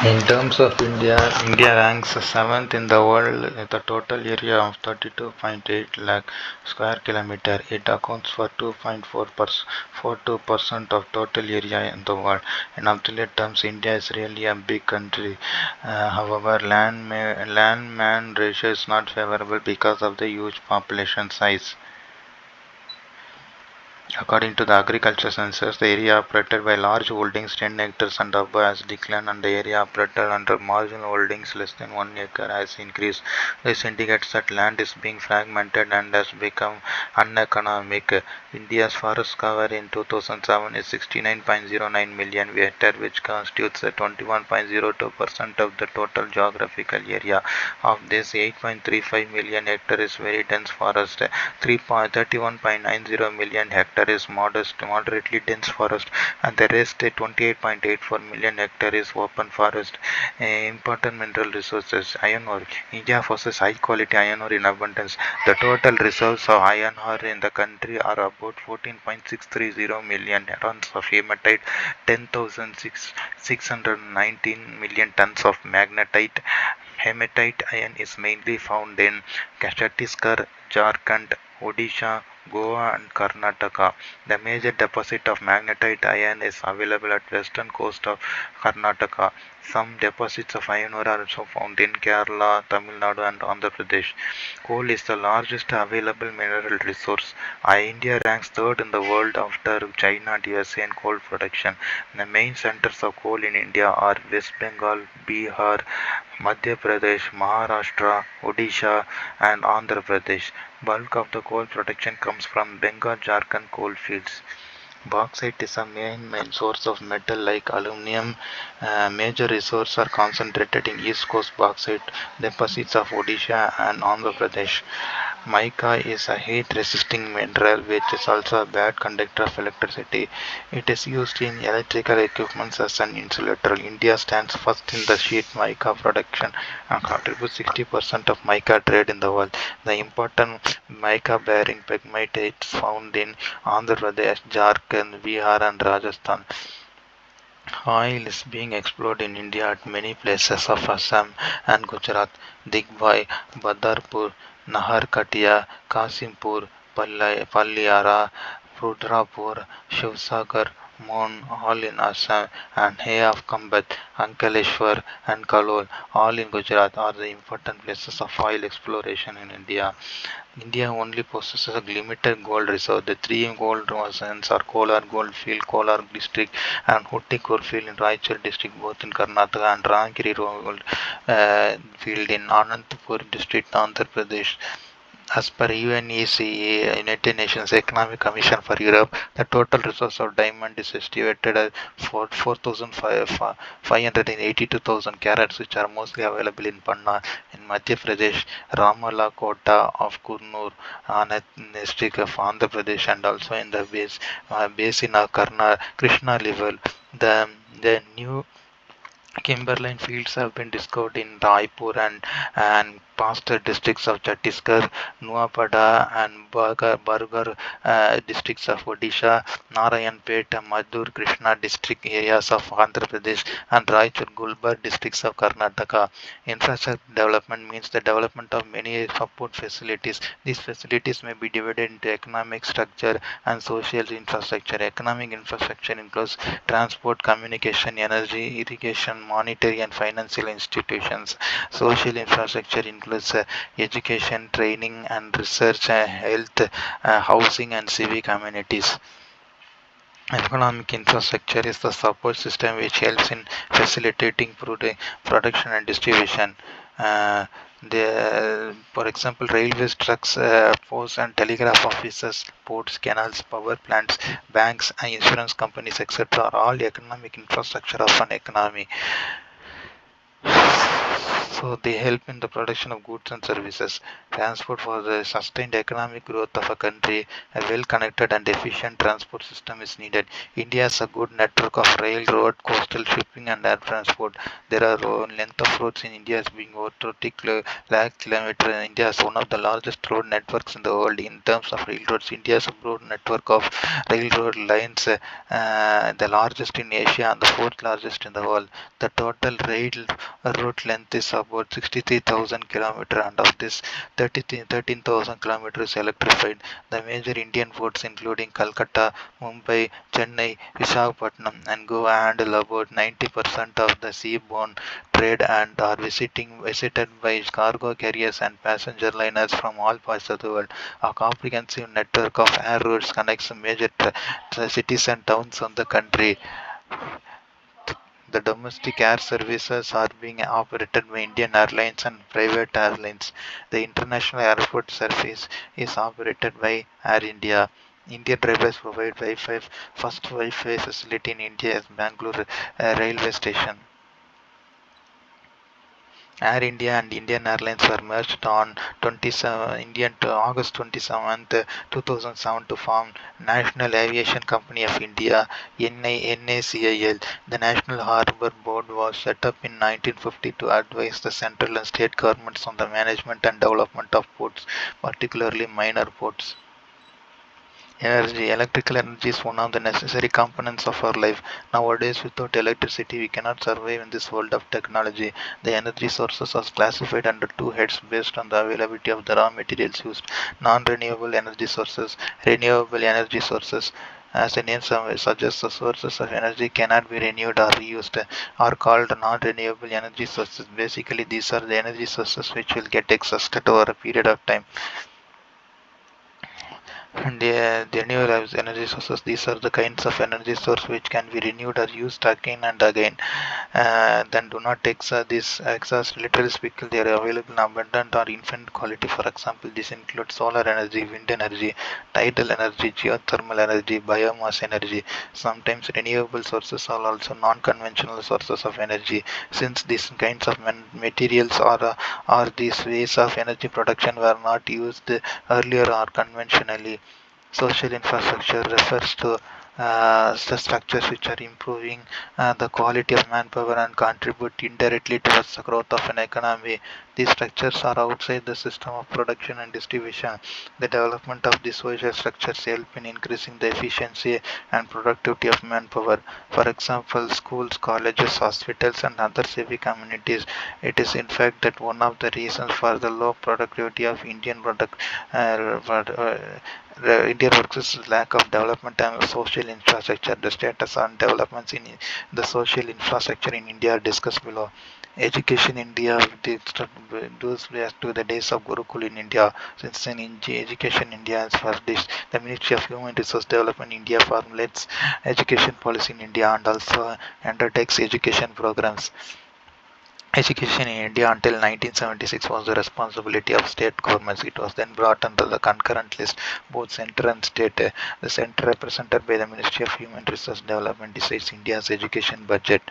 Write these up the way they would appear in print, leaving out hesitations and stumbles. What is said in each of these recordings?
In terms of India, India ranks seventh in the world with a total area of 32.8 lakh square kilometer. It accounts for 2.42% of total area in the world. In absolute terms, India is really a big country. However, land-man ratio is not favorable because of the huge population size. According to the agriculture census, the area operated by large holdings 10 hectares and above has declined, and the area operated under marginal holdings less than 1 acre has increased. This indicates that land is being fragmented and has become uneconomic. India's forest cover in 2007 is 69.09 million hectares, which constitutes 21.02% of the total geographical area. Of this, 8.35 million hectares is very dense forest, 31.90 million hectares is moderately dense forest, and the rest 28.84 million hectares is open forest. Important mineral resources: iron ore. India possesses high quality iron ore in abundance. The total reserves of iron ore in the country are about 14.630 million tons of hematite, 10,619 million tons of magnetite. Hematite iron is mainly found in Chhattisgarh, Jharkhand, Odisha, Goa and Karnataka. The major deposit of magnetite iron is available at western coast of Karnataka. Some deposits of iron ore are also found in Kerala, Tamil Nadu and Andhra Pradesh. Coal is the largest available mineral resource. India ranks third in the world after China and USA in coal production. The main centers of coal in India are West Bengal, Bihar, Madhya Pradesh, Maharashtra, Odisha and Andhra Pradesh. Bulk of the coal production comes from Bengal Jharkhand coal fields. Bauxite is a main source of metal like aluminum. Major resources are concentrated in East Coast bauxite deposits of Odisha and Andhra Pradesh. Mica is a heat-resisting mineral which is also a bad conductor of electricity. It is used in electrical equipment as an insulator. India stands first in the sheet mica production and contributes 60% of mica trade in the world. The important mica-bearing pegmate is found in Andhra Pradesh, Jharkhand, Bihar and Rajasthan. Oil is being explored in India at many places of Assam and Gujarat. Digboi, Badarpur, Naharkatia, Kasimpur, Palliara, Rudrapur, Shivsagar, Mon, all in Assam, and Hay of Kambat, Ankaleshwar, and Kalol, all in Gujarat, are the important places of oil exploration in India. India only possesses a limited gold reserve. The three gold mines are Kolar Goldfield, Kolar district, and Hutti Goldfield in Raichur district, both in Karnataka, and Rangiri Gold field in Anantapur district, Andhra Pradesh. As per UNECE, United Nations Economic Commission for Europe, the total resource of diamond is estimated at 4,582,000 carats, which are mostly available in Panna in Madhya Pradesh, Ramala Kota of Kurnool, Anand district of Andhra Pradesh, and also in the basin of Krishna level. The new Kimberline fields have been discovered in Raipur and past districts of Chhattisgarh, Nuapada and Bargar districts of Odisha, Narayanpet, Madur, Krishna district areas of Andhra Pradesh, and Raichur, Gulbarga districts of Karnataka. Infrastructure development means the development of many support facilities. These facilities may be divided into economic structure and social infrastructure. Economic infrastructure includes transport, communication, energy, irrigation, monetary and financial institutions. Social infrastructure includes education, training and research, health, housing and civic amenities. Economic infrastructure is the support system which helps in facilitating production and distribution. Uh, for example, railways, trucks, post and telegraph offices, ports, canals, power plants, banks, and insurance companies, etc., are all economic infrastructure of an economy. So they help in the production of goods and services. Transport for the sustained economic growth of a country. A well-connected and efficient transport system is needed. India has a good network of rail, road, coastal shipping and air transport. There are length of roads in India as being over 30 lakh kilometers. India is one of the largest road networks in the world. In terms of railroads, India has a broad network of railroad lines, the largest in Asia and the fourth largest in the world. The total rail route length is about 63,000 kilometers, and of this 13,000 kilometers is electrified. The major Indian ports including Calcutta, Mumbai, Chennai, Visakhapatnam and Goa handle about 90% of the seaborne trade and are visited by cargo carriers and passenger liners from all parts of the world. A comprehensive network of air routes connects major cities and towns of the country. The domestic air services are being operated by Indian Airlines and private airlines. The international airport service is operated by Air India. Indian Railways provide Wi-Fi. First Wi-Fi facility in India is Bangalore railway station. Air India and Indian Airlines were merged on 27 August 27th, 2007 to form National Aviation Company of India (NACIL). The National Harbour Board was set up in 1950 to advise the central and state governments on the management and development of ports, particularly minor ports. Energy. Electrical energy is one of the necessary components of our life. Nowadays, without electricity, we cannot survive in this world of technology. The energy sources are classified under two heads based on the availability of the raw materials used. Non-renewable energy sources, renewable energy sources. As the name suggests, the sources of energy cannot be renewed or reused, are called non-renewable energy sources. Basically, these are the energy sources which will get exhausted over a period of time. And the renewable energy sources, these are the kinds of energy source which can be renewed or used again and again. Then do not exhaust. Literally speaking, they are available in abundant or infinite quality. For example, this includes solar energy, wind energy, tidal energy, geothermal energy, biomass energy. Sometimes renewable sources are also non-conventional sources of energy. Since these kinds of materials or these ways of energy production were not used earlier or conventionally. Social infrastructure refers to the structures which are improving the quality of manpower and contribute indirectly towards the growth of an economy. These structures are outside the system of production and distribution. The development of these social structures help in increasing the efficiency and productivity of manpower. For example, schools, colleges, hospitals, and other civic communities. It is in fact that one of the reasons for the low productivity of India works lack of development and social infrastructure. The status on developments in the social infrastructure in India are discussed below. Education in India goes back to the days of Gurukul in India. Since in education in India is first this, the Ministry of Human Resource Development in India formulates education policy in India and also undertakes education programs. Education in India until 1976 was the responsibility of state governments. It was then brought under the concurrent list, both center and state. The center, represented by the Ministry of Human Resource Development, decides India's education budget.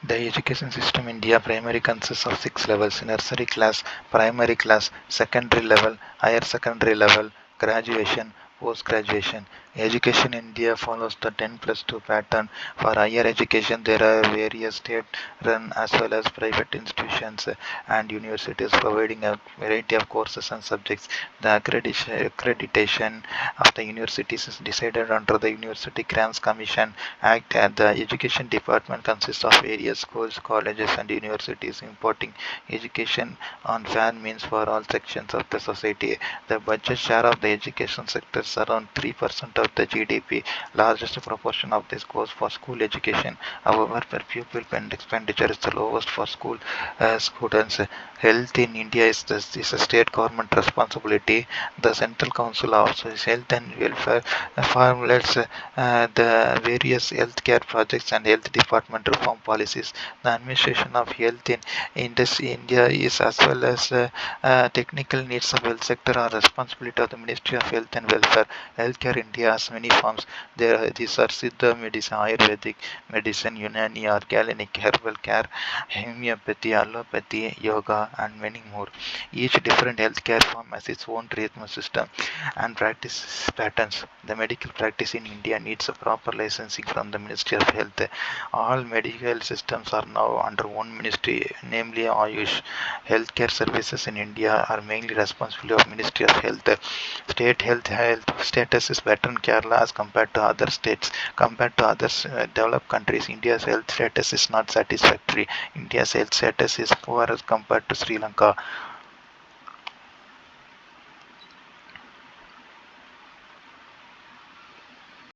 The education system in India primarily consists of 6 levels: nursery class, primary class, secondary level, higher secondary level, graduation, post-graduation. Education in India follows the 10 plus 2 pattern. For higher education, there are various state-run as well as private institutions and universities providing a variety of courses and subjects. The accreditation of the universities is decided under the University Grants Commission Act. The education department consists of various schools, colleges, and universities, imparting education on fair means for all sections of the society. The budget share of the education sector is around 3% of the GDP. Largest proportion of this goes for school education. However, per pupil expenditure is the lowest for school students. Health in India is a state government responsibility. The Central Council also is health and welfare formulates the various healthcare projects and health department reform policies. The administration of health in this India is as well as technical needs of health sector are responsibility of the Ministry of Health and Welfare. healthcare. Healthcare India has many forms. These are Siddha medicine, Ayurvedic medicine, Unani, organic herbal care, homeopathy, allopathy, yoga, and many more. Each different healthcare form has its own treatment system and practice patterns. The medical practice in India needs a proper licensing from the Ministry of Health. All medical systems are now under one ministry, namely Ayush. Healthcare services in India are mainly responsibility of Ministry of Health. State health status is better in Kerala as compared to other states. Compared to other developed countries, India's health status is not satisfactory. India's health status is poor as compared to Sri Lanka.